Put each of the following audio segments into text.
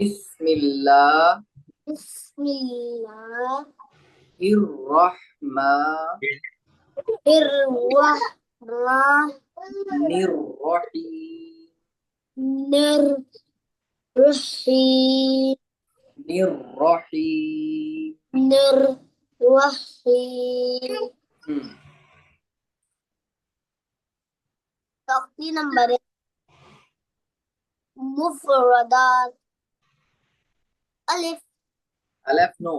بسم اللہ بسم اللہ الرحمن الرحیم الرحیم الرحیم تختی نمبر مفردات الف الف نو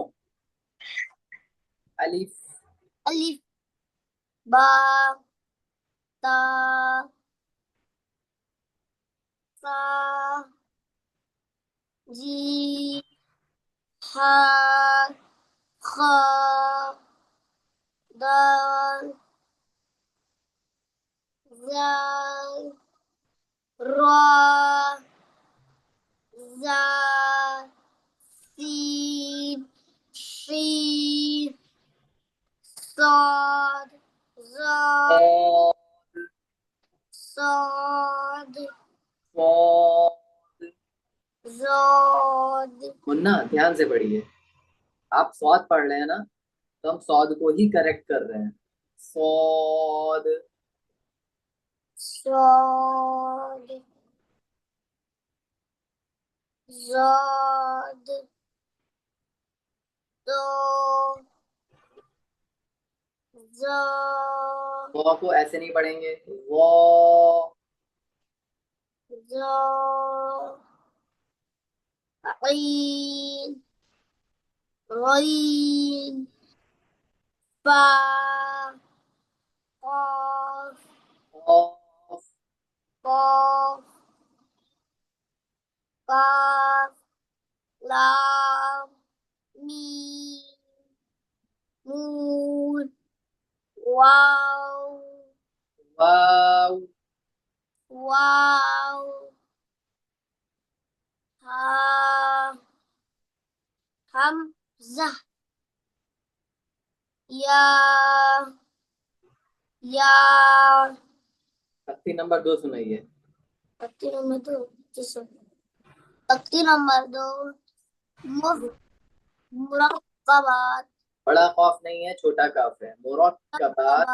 الف الف با تا سا جیم ہا خا دال زال را زا سین شین صاد ضاد صاد صاد زاد. منا دھیان سے پڑھیے. آپ صاد پڑھ رہے ہیں نا تو ہم صاد کو ہی کریکٹ کر رہے ہیں. صاد صاد زاد دو زا وہ کو ایسے نہیں پڑھیں گے. وہ زا عین غین با قاف قاف قاف قاف لام میم نون واو واو واو ہا حمزہ یا یا تختی نمبر 2 سنائیے. تختی نمبر 2 تختی نمبر 2 مرکبات بڑا قاف نہیں ہے، چھوٹا کاف ہے. مرکبات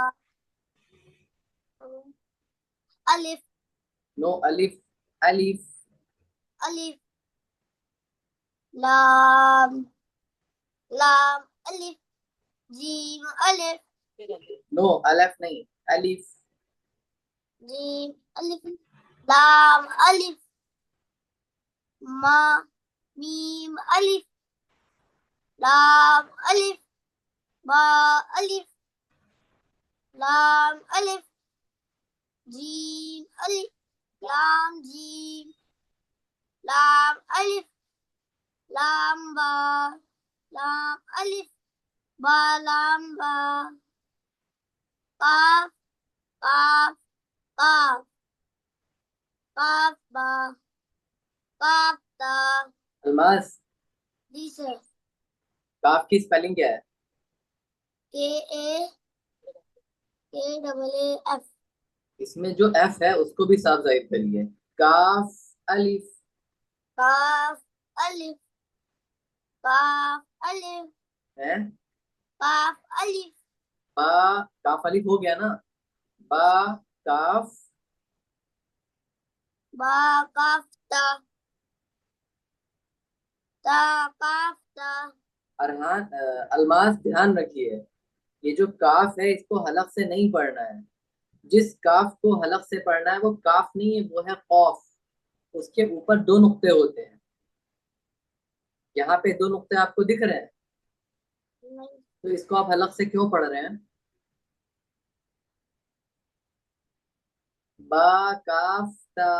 الف نو الف الف الف لام لام الف جیم الف نو الف نہیں الف جیم الف لام الف ما میم الف لام الف با الف لام الف جیم الف لام جیم لام الف لام با لام الف با لام با قاف قاف قاف قاف با قاف تا. الماس جی سر. کاف کی سپیلنگ کیا ہے؟ کے ڈبل اے ایف. اس میں جو ایف ہے اس کو بھی صاف ظاہر کریے. کاف الف قاف الف قاف الف ہے. قاف الف با کاف الف ہو گیا نا. با کاف با قاف تا تا قاف تا. ارحان الماس دھیان رکھیے، یہ جو کاف ہے اس کو حلق سے نہیں پڑھنا ہے. جس کاف کو حلق سے پڑھنا ہے وہ کاف نہیں ہے، وہ ہے قوف. اس کے اوپر 2 نقطے ہوتے ہیں. یہاں پہ 2 نقطے آپ کو دکھ رہے ہیں تو اس کو آپ حلق سے کیوں پڑھ رہے ہیں؟ با کاف تا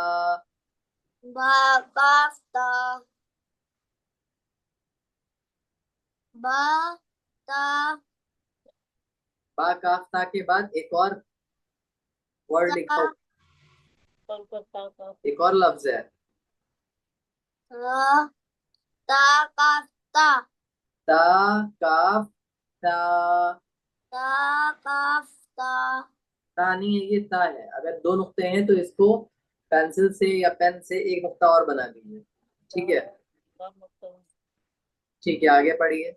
با قاف تا با تا با کاف تا کے بعد ایک اور ورڈ لکھا ہوا، ایک اور لفظ ہے را تا قاف تا تا کاف تا. تا قاف تا. تا نہیں ہے، یہ تا ہے. اگر 2 نقطے ہیں تو اس کو پینسل سے یا پین سے ایک نقطہ اور بنا دیجیے. ٹھیک ہے. ٹھیک ہے آگے پڑھیے.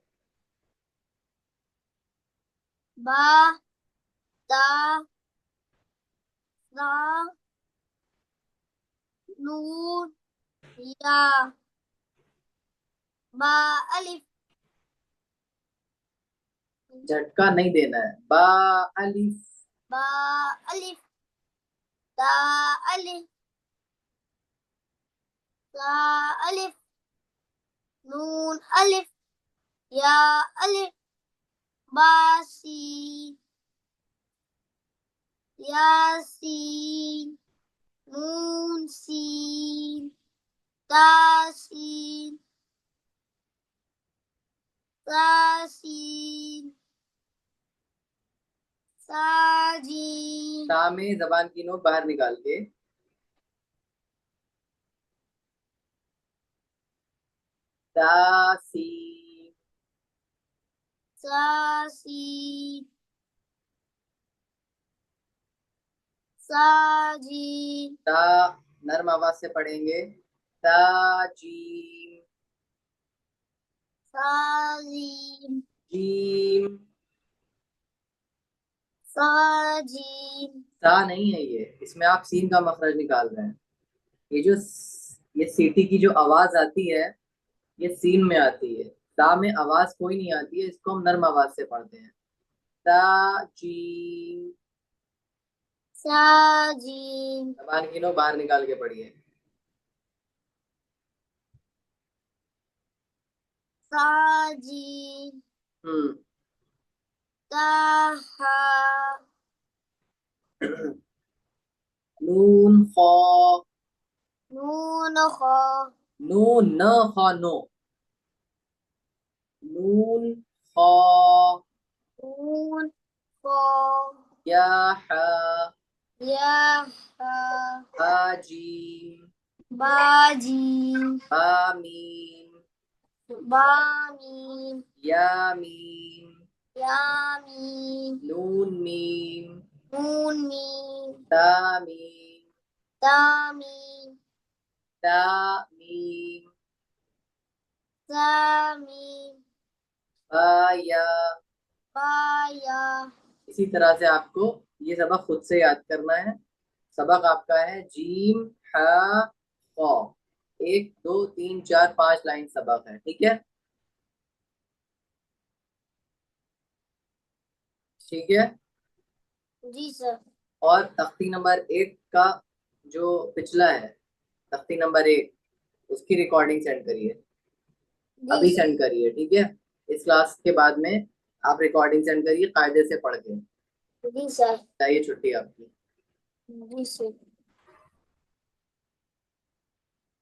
با تا را نون یا با الف جھٹکا نہیں دینا ہے. با الف با الف تا الف تا الف نون الف یا الف با سین یاسین نون سین تاسین تاسین ساجین. تا میں زبان کی نوک باہر نکال کے تاسین ساسین ساجین. تا نرم آواز سے پڑھیں گے. تاجیم سازین جیم. ساجین. تا نہیں ہے یہ, اس میں آپ سین کا مخرج نکال رہے ہیں. یہ سیٹی کی جو آواز آتی ہے یہ سین میں آتی ہے. تا میں آواز کوئی نہیں آتی ہے, اس کو ہم نرم آواز سے پڑھتے ہیں. تا جیم ساجین زبان کی نو باہر نکال کے پڑھیے. ساجین تاہا نون خا نون خا نون نہ خا نو نون خا نون خا یا حا یا ہا ہا جیم باجیم با میم بامیم یا میم یامیم نون میم نون میم تا میم تامیم تا میم سامیم با یا. بایا. اسی طرح سے آپ کو یہ سبق خود سے یاد کرنا ہے. سبق آپ کا ہے جیم ہا خا. 1 2 3 4 5 لائن سبق ہے, ٹھیک ہے. ٹھیک ہے. جی سر. اور تختی نمبر 1 کا جو پچھلا ہے, تختی نمبر 1, اس کی ریکارڈنگ سینڈ کریے, ابھی جی سینڈ کریے, ٹھیک ہے. اس کلاس کے بعد میں آپ ریکارڈنگ سینڈ کریے قاعدے سے پڑھ کے. جی سر. چاہیے چھٹی آپ کی. جی سر.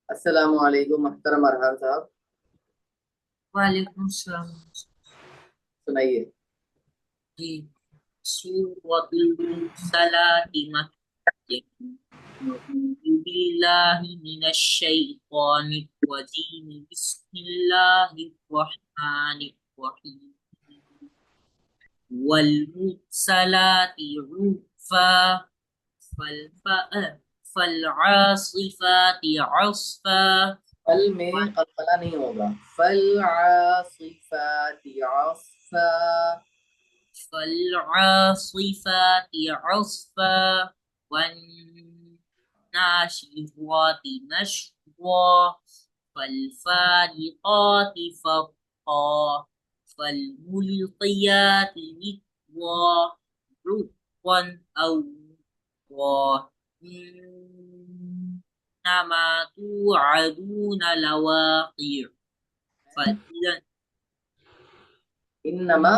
السلام علیکم محترم ارحان صاحب. وعلیکم السلام. سنائیے. جی سورۃ المرسلات مکیہ. اعوذ باللہ من الشیطان الرجیم. بسم اللہ الرحمن الرحیم. والمرسلات عرفا فالعاصفات عصفا. فل میں قلقلہ نہیں ہوگا. فالعاصفات عصفا. فالعاصفات عصفا والناشرات نشرا فالفارقات فرقا فالملقيات ذكرا عرقا أو عرقا. إنما توعدون لواقع. فإذا انما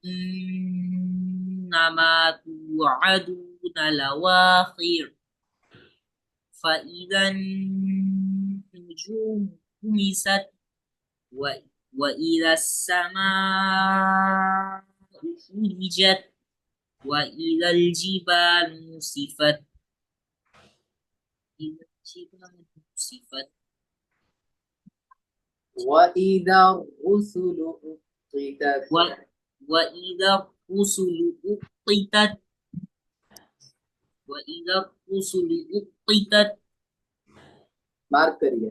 إنما توعدون لواقع. فإذا النجوم طمست وإذا السماء فرجت وإذا الجبال نسفت. إذا الجبال نسفت وَإِذَا الرُّسُلُ أُقِّتَتْ. وإذا الرسل أقتت وإذا الرسل أقتت. مارک کریے.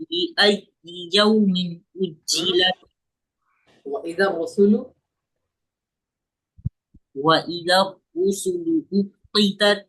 لأي يوم أجلت وإذا الرسل وإذا الرسل أقتت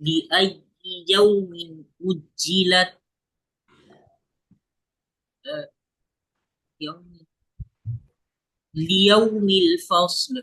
لأي يوم أجلت يوم ليوم الفصل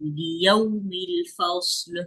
ليوم الفصل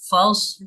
فصل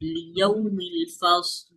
ليوم الفصل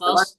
فصل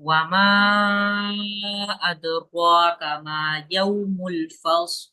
وما أدراك ما يوم الفصل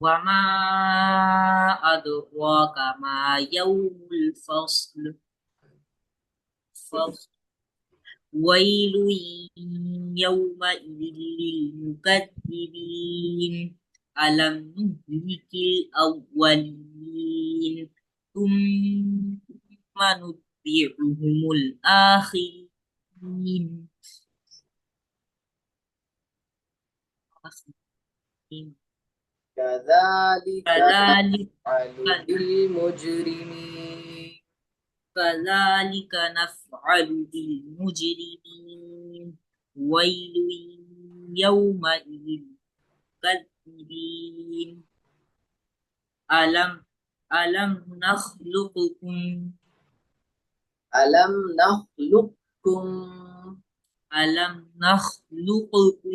وما أدراك ما يوم الفصل فصل ويل يومئذ للمكذبين ألم نهلك الأولين ثم نتبعهم الآخرين كذلك كذلك نفعل بالمجرمين. كذلك نفعل بالمجرمين ويل يومئذ للمكذبين ألم نخلقكم ألم نخلقكم. ألم نخلقكم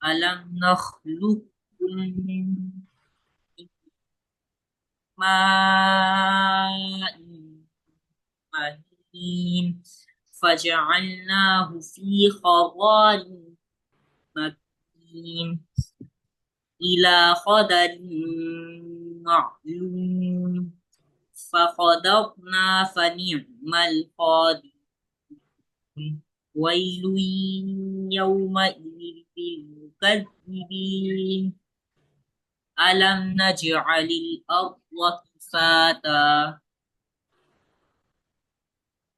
ألم نخلقكم من ماء مهين فجعلناه في قرار مكين إلى قدر معلوم فقدرنا فنعم القادرون ويل يومئذ للمكذبين ألم نجعل الأرض كفاتا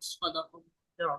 صدق الله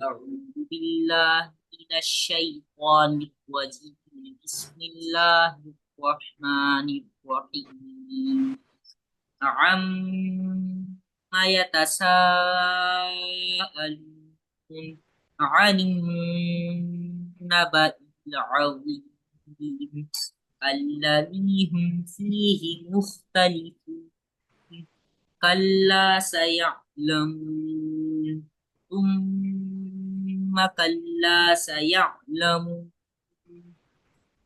أعوذ بالله من الشيطان الرجيم بسم الله الرحمن الرحيم عما يتساءلون عن النبأ العظيم الذي هم فيه مختلفون كلا سيعلمون ثم كلا سيعلمون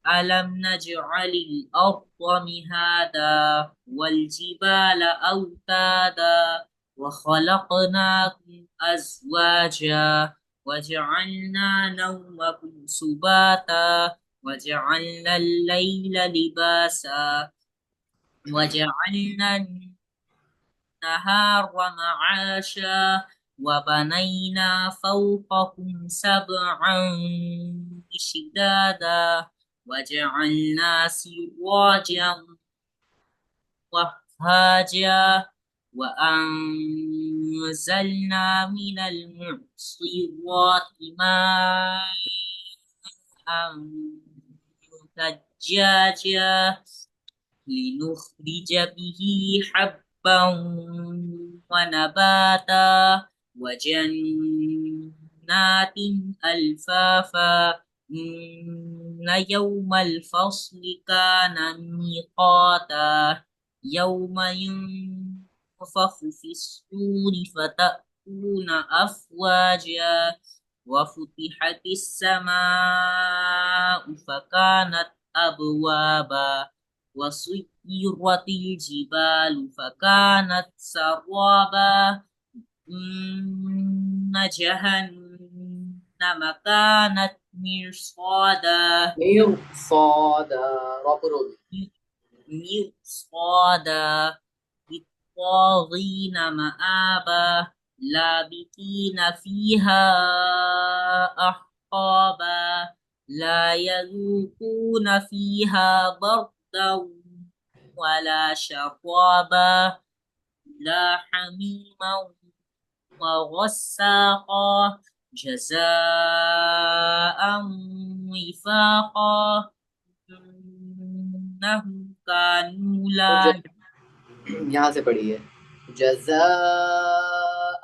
ألم نجعل الأرض مهادا والجبال أوتادا وخلقناكم أزواجا وجعلنا نومكم سباتا وجعلنا الليل لباسا وجعلنا النهار معاشا وبنينا فوقكم سبعا شدادا وجعلنا سراجا وهاجا وأنزلنا من المعصرات ماء ثجاجا لنخرج به حبا ونباتا وجنات ألفافا إن يوم الفصل كان ميقاتا يوم ينفخ في الصور فتأتون أفواجا وفتحت السماء فكانت أبوابا وسيرت الجبال فكانت سرابا إن جهنم كانت مرصادا میر صاد راپر ہوگی. مرصادا للطاغين مآبا لابثين فيها أحقابا لا يذوقون فيها بردا ولا شرابا لا حميما وغساقا جزاء وفاقا إنهم كانوا لا یہاں سے پڑھیے جزاء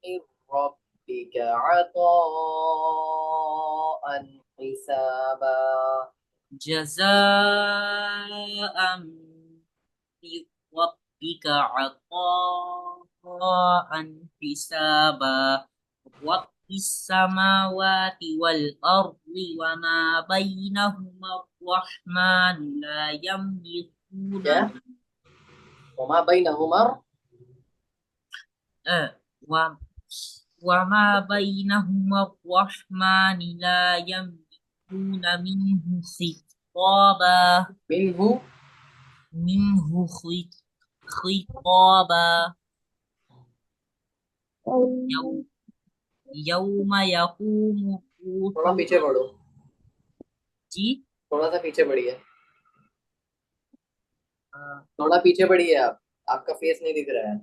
من ربك عطاء حسابا. جزاء من ربك عطاء حسابا رب السماوات والأرض وما بينهما الرحمن لا يملكون کیا وما بینہما و- وما بينهما الرحمن لا يملكون منه خطابا منہ خطابا يوم يوم يقوم تھوڑا الروح پیچھے پڑھو, جی تھوڑا سا پیچھے پڑھیے, تھوڑا پیچھے پڑھیے. آپ کا فیس نہیں دکھ رہا ہے.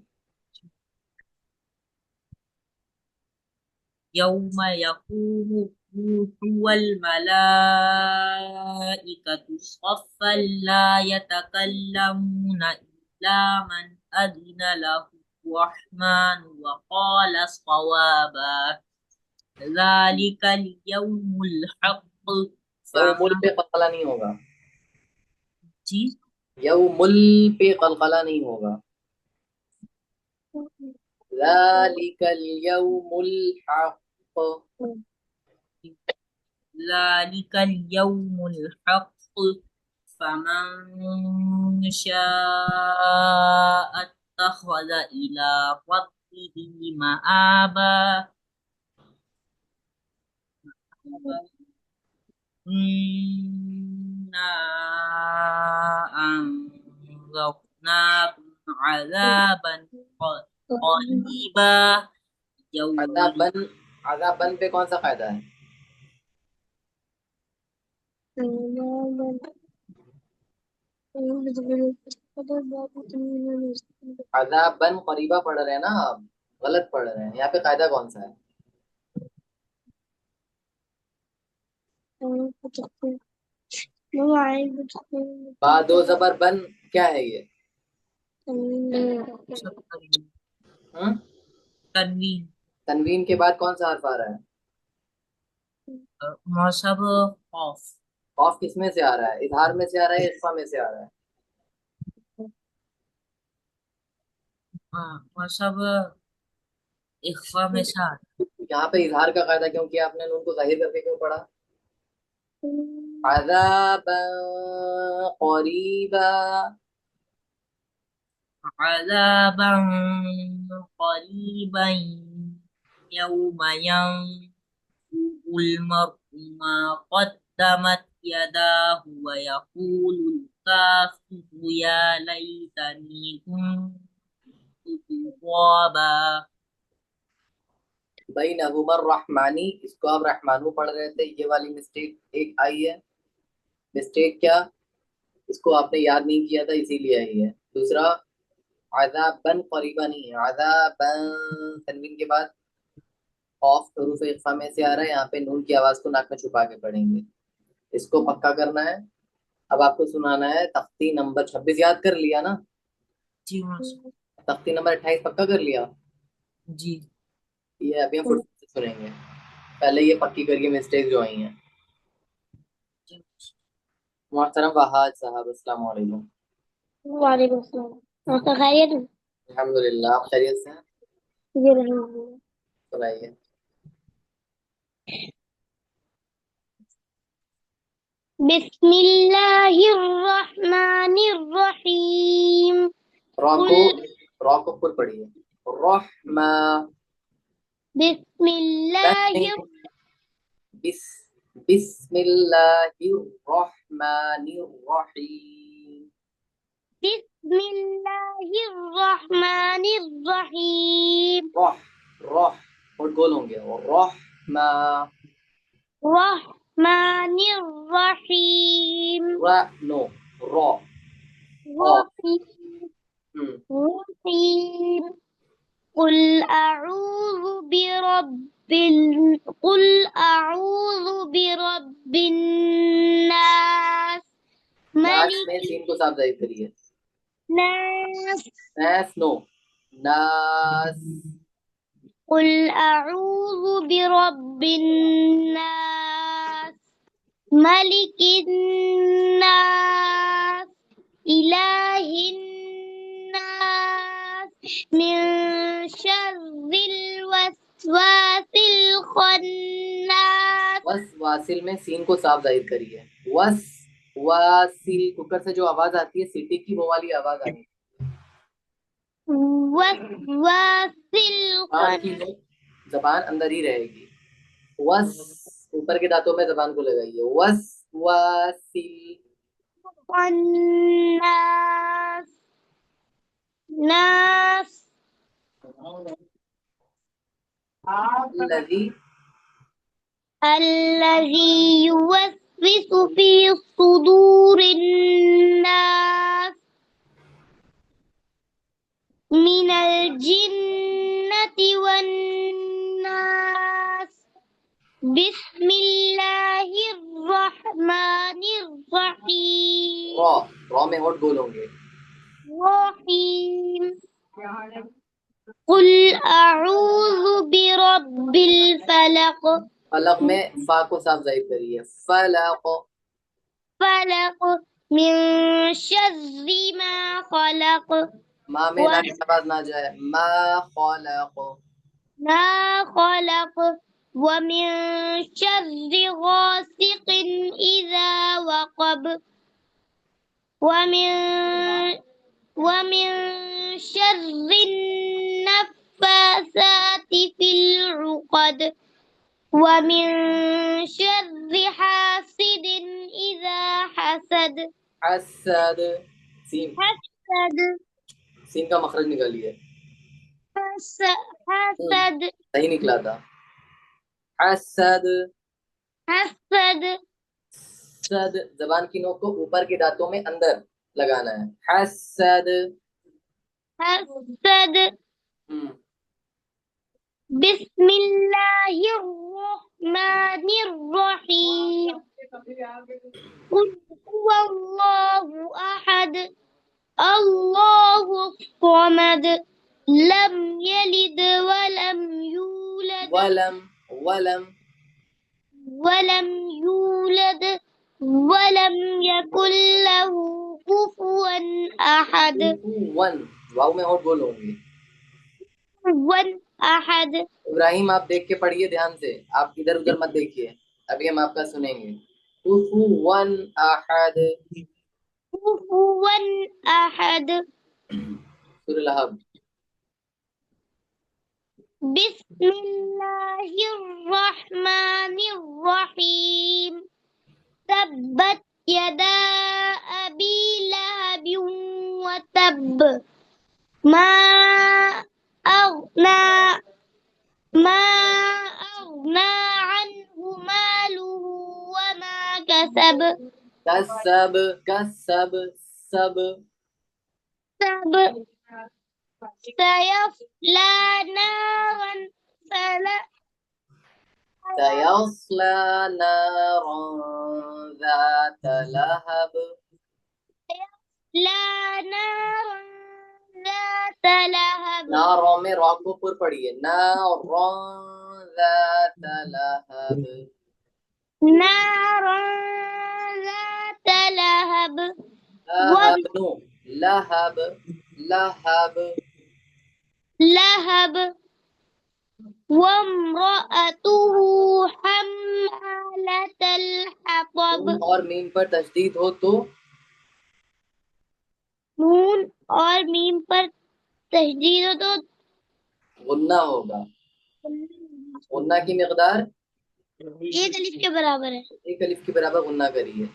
يوم يقوم الروح والملائكة صفا لا يتكلمون إلا من أذن له الرحمن وقال صوابا ذلك اليوم الحق یوم فمن پہ قلقلہ نہیں ہوگا, جی یوم پہ قلقلہ نہیں ہوگا. ذالک اليوم الحق. ذلك اليوم الحق فمن شاء اتخذ إلى ربه مآبا إنا أنذرناكم عذابا قريبا يوم عذاب بن پہ کون سا قاعدہ ہے؟ عذاب بن قریبا پڑھ رہے ہیں نا آپ, غلط پڑھ رہے ہیں. یہاں پہ قاعدہ کون سا ہے؟ با دو زبر بن کیا ہے یہ؟ ہم؟ تنوین تنوین کے بعد کون سا حرف آ رہا ہے؟ مذہب خوف قاف کس میں سے آ رہا ہے؟ اظہار میں سے آ رہا ہے, اخفا میں سے آ رہا ہے؟ مذہب اخفا میں سے یہاں پہ اظہار کا قاعدہ کیوں کیا آپ نے؟ نون کو ظاہر کر کے کیوں پڑھا؟ عذابا قریبا. عذابا قريبا يوم ينظر المرء ما قدمت يداه ويقول الكافر يا ليتني كنت ترابا بینہما الرحمانی, اس کو آپ رحمانو پڑھ رہے تھے, یہ والی مسٹیک ایک آئی ہے. مسٹیک کیا؟ اس کو آپ نے یاد نہیں کیا تھا اسی لیے آئی ہے. دوسرا عذابن قریبا نہیں ہے, عذابن تنوین کے بعد خوف حروف اخفا میں سے آ رہا ہے. یہاں پہ نون کی آواز کو ناک میں چھپا کے پڑھیں گے. اس کو پکا کرنا ہے. اب آپ کو سنانا ہے تختی نمبر 26. یاد کر لیا نا؟ جی ماشاء تختی نمبر 28 پکا کر لیا. جی یہ ابھی ہم فٹ سے سنیں گے. پہلے یہ پکی کریے مسٹیک جو آئی ہیں. محترم وحاد صاحب السلام علیکم. وعلیکم السلام. اور تو خیریت ہے؟ الحمدللہ. آپ خیریت سے ہیں؟ جی الحمدللہ. سنائیے. بسم اللہ الرحمن الرحیم. را کو پر پڑھیے. رحمہ. بسم اللہ بسم اللہ الرحمن الرحیم. بسم اللہ الرحمن الرحیم. رح اور گول ہوں گے. رحمہ. رحمن الرحیم. نو را. رحیم. قل أعوذ برب الناس ناس ملك میں سین کو صاف ظاہر کریے. الناس. ناس نو. ناس. قل أعوذ برب الناس ملك الناس إله الناس من شر الوسواس الخناس. وس واصل میں سین کو صاف ظاہر کریے. وس واصل کوکر سے جو آواز آتی ہے سیٹی کی وہ والی آواز آنی ہے. وسواس الخناس. زبان اندر ہی رہے گی. وس اوپر کے دانتوں میں زبان کو لگائیے. وس واصل. الناس ناس. الذي يوسوس في صدور الناس من الجنة والناس. بسم الله الرحمن الرحيم. را میں ہوٹ گول ہوں گے. رحيم. قل أعوذ برب الفلق. فلق میں فا کو صاف ظاہر کریے. فلق. فلق من شر ما خلق. ماں میں نہ کی آواز نہ جائے. ما خلق. ما خلق ومن شر غاسق إذا وقب ومن شر النفاثات في العقد ومن شر حاسد إذا حسد. حسد. سین کا مخرج نکالیے. حسد. صحیح نکلا تھا. حسد. صد زبان کی نوک کو اوپر کے دانتوں میں اندر لگانا ہے. حسد. بسم اللہ الرحمن الرحیم. قل هو اللہ احد اللہ الصمد لم یلد ولم یولد ولم یولد ولم یکن له کفوا احد. واو میں ہوٹ بولو گے. احد. ابراہیم آپ دیکھ کے پڑھیے دھیان سے. آپ ادھر ادھر مت دیکھیے. ابھی ہم آپ کا سنیں گے. کفوا احد. کفوا احد. سورہ لہب. بسم اللہ الرحمن الرحیم. تبت یدا ابی لہب وتب ما اغنى عنه ماله وما كسب. کسب سب. سيصلى نارا سيصلى نارا ذات لهب. لا نارا ذات لهب. نارا میں را کو پر پڑھیے. نارا ذات لهب نارا ذات لهب لهب نو لهب لهب لهب وامرأته حمالة الحطب نون اور میم پر تشدید ہو تو نون اور میم پر تشدید ہو تو غنہ ہوگا. غنہ کی مقدار ایک الف کے برابر ہے. ایک الف کے برابر غنہ کریے.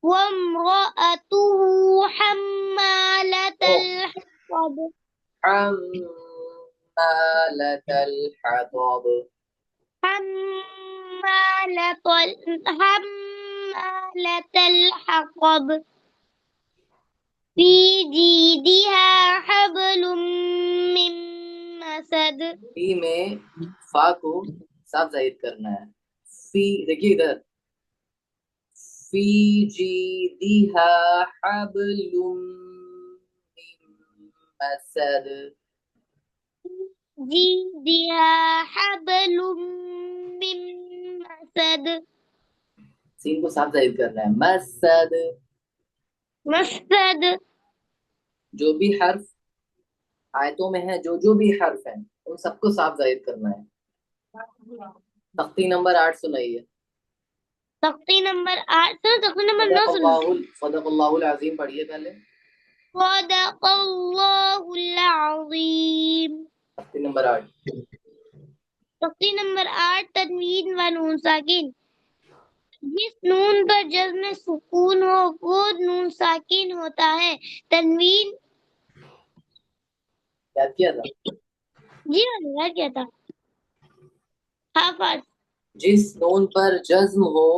وامرأته حمالة الحطب حمالة الحطب حمالة الحطب في جيدها حبل من مسد. فی میں فا کو صاف ظاہر کرنا ہے. فی دیکھیے ادھر فی جیدہا حبل من مسد. جيدها حبل من مسد. سین کو صاف ظاہر کرنا ہے. مسد. مسد. جو بھی حرف آیتوں میں ہیں جو بھی حرف ہیں ان سب کو صاف ظاہر کرنا ہے. تختی نمبر 8 سنائیے. تختی نمبر 8 تختی نمبر 9 صدق اللہ العظیم پڑھیے پہلے. صدق اللہ العظیم. تختی نمبر 8 تختی نمبر 8 تنوین و نون ساکن. جس نون پر جزم سکون ہو وہ نون ساکن ہوتا ہے. تنوین یاد کیا تھا. جی یاد کیا تھا. حافظ جس نون پر جزم ہو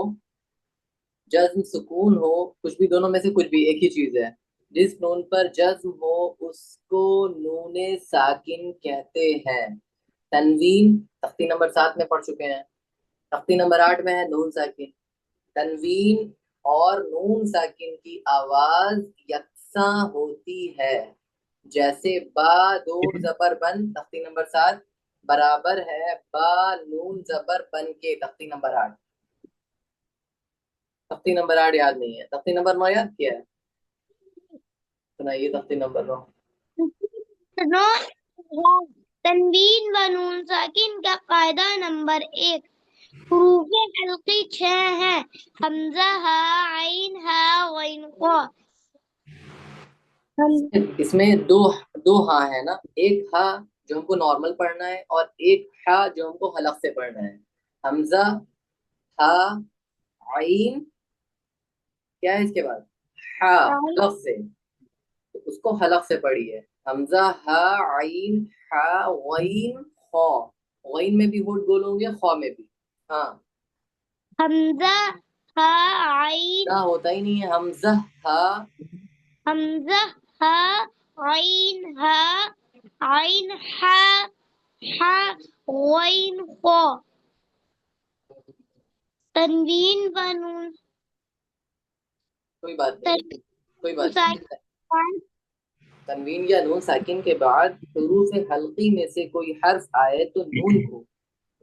جزم سکون ہو کچھ بھی دونوں میں سے کچھ بھی ایک ہی چیز ہے. جس نون پر جزم ہو اس کو نون ساکن کہتے ہیں. تنوین تختی نمبر 7 میں پڑھ چکے ہیں. تختی نمبر 8 میں ہے نون ساکن. تنوین اور نون ساکن کی آواز یکساں ہوتی ہے. جیسے با دو زبر بن تختی نمبر 7 برابر ہے با نون زبر بن کے تختی نمبر 8. تختی نمبر 8 یاد نہیں ہے. تختی نمبر 9 یاد کیا ہے. سنائیے تختی نمبر 9. تنوین و نون ساکن کا قاعدہ نمبر 1. حروف حلقی 6 ہیں. حمزہ ہا عین ہا غین قا. اس میں دو ہاں ہے نا. ایک ہا جو ہم کو نارمل پڑھنا ہے اور ایک ہا جو ہم کو حلق سے پڑھنا ہے. حمزہ ہا عین کیا ہے اس کے بعد ہا حلق سے اس کو حلق سے پڑھیے. حمزہ ہا عین ہا غین خا. غین میں بھی ہوٹ گول ہوں گے خا میں بھی. ہاں حمزہ ہا عین نہ ہوتا ہی نہیں ہے. حمزہ ہا حمزہ ہا عین ہا عین ہا ہا غین قا. تنوین و نون کوئی بات نہیں. تنوین یا نون ساکن کے بعد حروف حلقی میں سے کوئی حرف آئے تو نون کو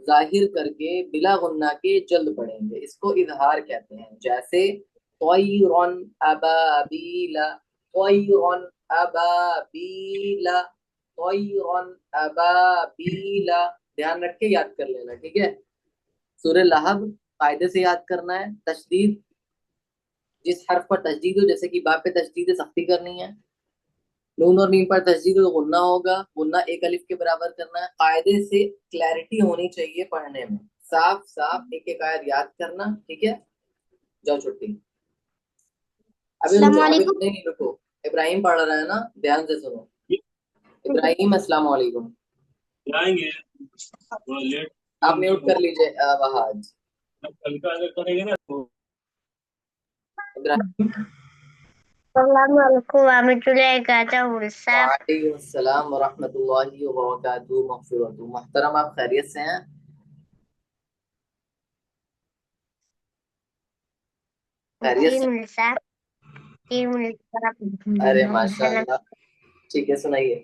ظاہر کر کے بلا غنہ کے جلد پڑھیں گے. اس کو اظہار کہتے ہیں. جیسے طیرن ابابیلا طیرن ابابیلا طیرن ابابیلا. دھیان رکھ کے یاد کر لینا ٹھیک ہے. سورہ لہب قاعدے سے یاد کرنا ہے. تشدید جس حرف پر تشدید ہو جیسے کہ با پہ تشدید سختی کرنی ہے. نون اور میم پر تشدید ہو غنہ ہوگا. غنہ ایک الف کے برابر کرنا ہے. قاعدے سے کلیئرٹی ہونی چاہیے پڑھنے میں. صاف ایک ایک آیت یاد کرنا ٹھیک ہے. جاؤ چھٹی. ابھی نہیں رکو. ابراہیم پڑھ رہا ہے نا دھیان سے سنو. ابراہیم السلام علیکم. آپ میوٹ کر لیجیے وہاج. ابراہیم السلام علیکم ورحمۃ اللہ وبرکاتہ. وعلیکم السلام ورحمۃ اللہ وبرکاتہ. مغفرت. محترم آپ خیریت سے ہیں. خیریت سے. ارے ماشاء اللہ. ٹھیک ہے سنائیے.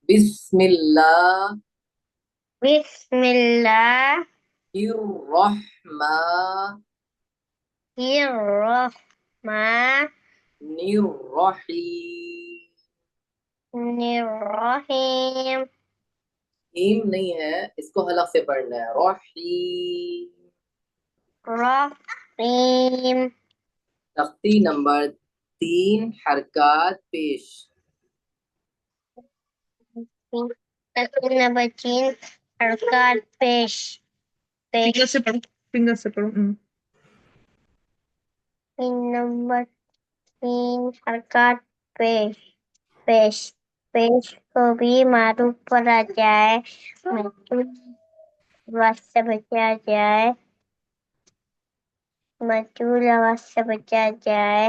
بسم اللہ بسم اللہ الرحمن الرحمن الرحیم. الرحیم. ایم نہیں ہے، اس کو حلق سے پڑھنا ہے. رحیم. رحیم. تختی نمبر 3 حرکات پیش. تقریر نمبر 3 حرکات پیش. فنگر سے پڑھو، فنگر سے پڑھو. نمبر 3 حرکات پیش. پیش پیش کو بھی معروف پڑھا جائے، مجھول آواز سے بچا جائے، مجھول آواز سے بچا جائے،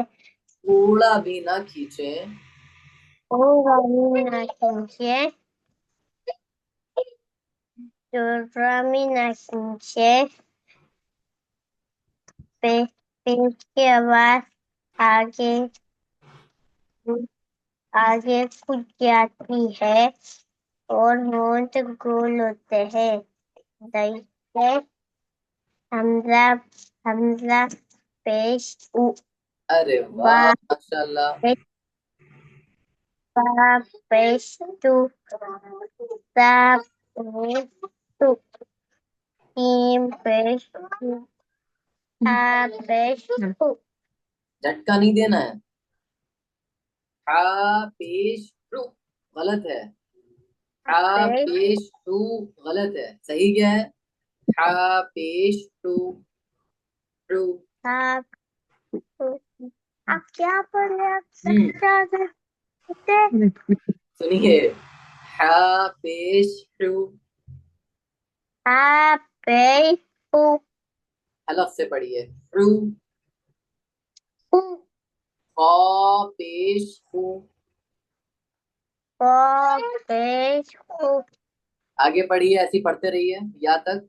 تھوڑا بھی نہ کھینچیں. تھوڑا بھی نہ کھینچے، تھوڑا بھی نہ کھینچے. پیش پیش کی آواز آگے آگے کچھ جاتی ہے اور ہونٹ گول ہوتے ہیں. جیسے حمزہ حمزہ پیش او. ارے واہ با ماشاءاللہ. با پیش تو. سا پیش تو. جیم پیش تو. ہا پیش تو. جھٹکا نہیں دینا ہے. ہا پیش رو غلط ہے. ہا پیش پیش رو غلط ہے. صحیح کیا ہے؟ ہا پیش رو رو. ہا. آپ کیا پڑھ رہے ہیں؟ سنیے، ہا پیش رو ہا پیش تو. حلق سے پڑھیے. رو. او. خا پیش خو. با پیش خو. آگے پڑھیے، ایسی پڑھتے رہیے یا تک.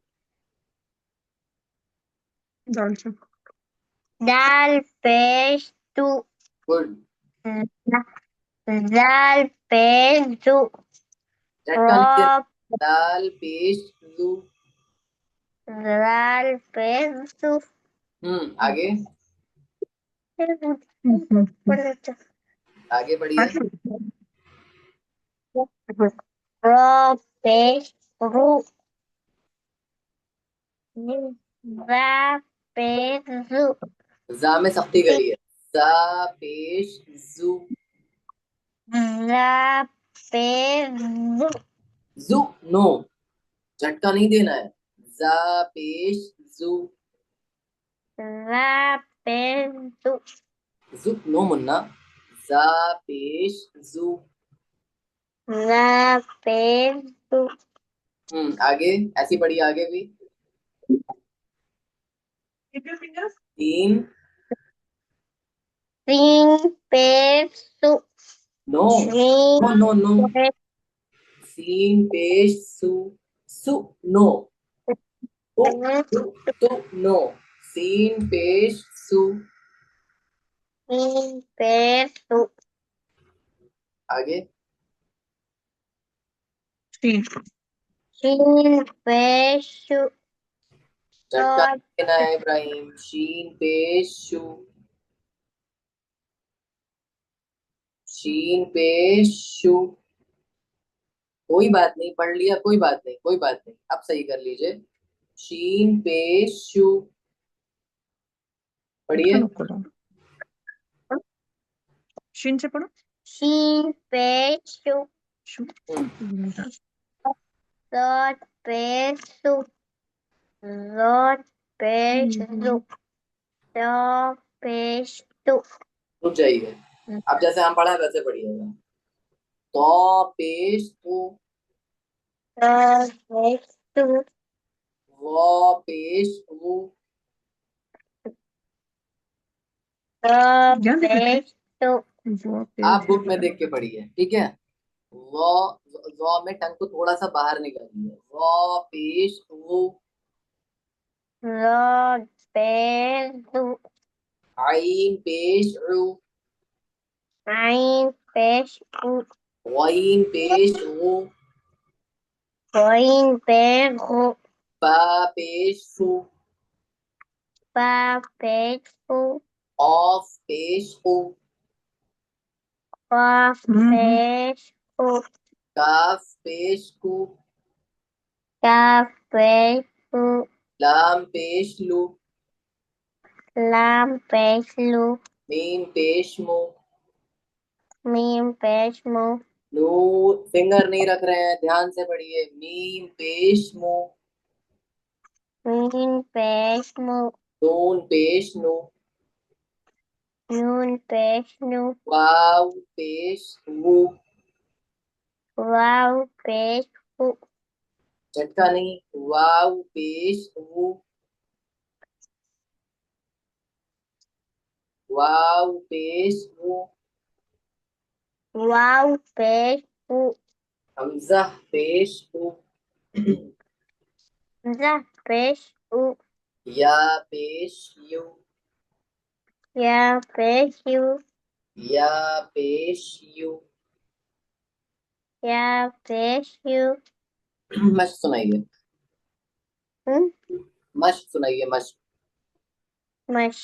دال پیش تو. گڈ. دال پیش تو. جھٹکا نہیں دینا. را دال پیش زو. دال پیش تو. آگے آگے پڑھیے. را پیش رو. را پیش زو. زا میں سختی کریے. زا پیش زو. را پیش زو. زو نو، جھٹکا نہیں دینا ہے. زا پیش زو. را پیش زو. زو نو منا. زا پیش زو. را پیش زو. آگے ایسی پڑھیے. آگے بھی 3 سین پیش سو. نو سین نو نو نو. پیش سین پیش سو. سو نو. تو تو نو. سین پیش سو. سین پیش سو. آگے سین پیش سو. جھٹکا نہیں دینا ہے ابراہیم. شین پیش شو. شین پیش شو. کوئی بات نہیں، پڑھ لیا، کوئی بات نہیں، کوئی بات نہیں. اب صحیح کر لیجئے. شین پیش شو. پڑھیے. شین سے پڑھو. سین پیش سو. صاد پیش سو. صاد پیش سو. تا پیش تو. رک جائیے. اب جیسے ہم پڑھا ویسے پڑھیے گا. تو پیش تو. تا پیش تو. وہ پیش وہ. تا پیش تو. آپ بک میں دیکھ کے پڑھیے، ٹھیک ہے. وہ میں ٹنگ کو تھوڑا سا باہر نکالیے. وہ پیش وہ. را پیش تو. عین پیش عو. عین پیش او. غین پیش غو، غین پیش غو، فا پیش فو، فا پیش فو، قاف پیش قو، قاف پیش قو، کاف پیش کو، کاف پیش قو، لام پیش لو، لام پیش لو، میم پیش مو، میم پیش مو، نون فنگر نہیں رکھ رہے ہیں، دھیان سے پڑھیے، میم پیش مو، میم پیش مو، نون پیش نو، نون پیش نو، واو پیش وو، واو پیش وو، جھٹکا نہیں، واو پیش وو، واو پیش وو، واو پیش وو، حمزہ پیش وو، حمزہ پیش وو، یا پیش یو، یا پیش یو، یا پیش یو، یا پیش یو، مشق سنائیے، ہم، مشق سنائیے، مشق. مش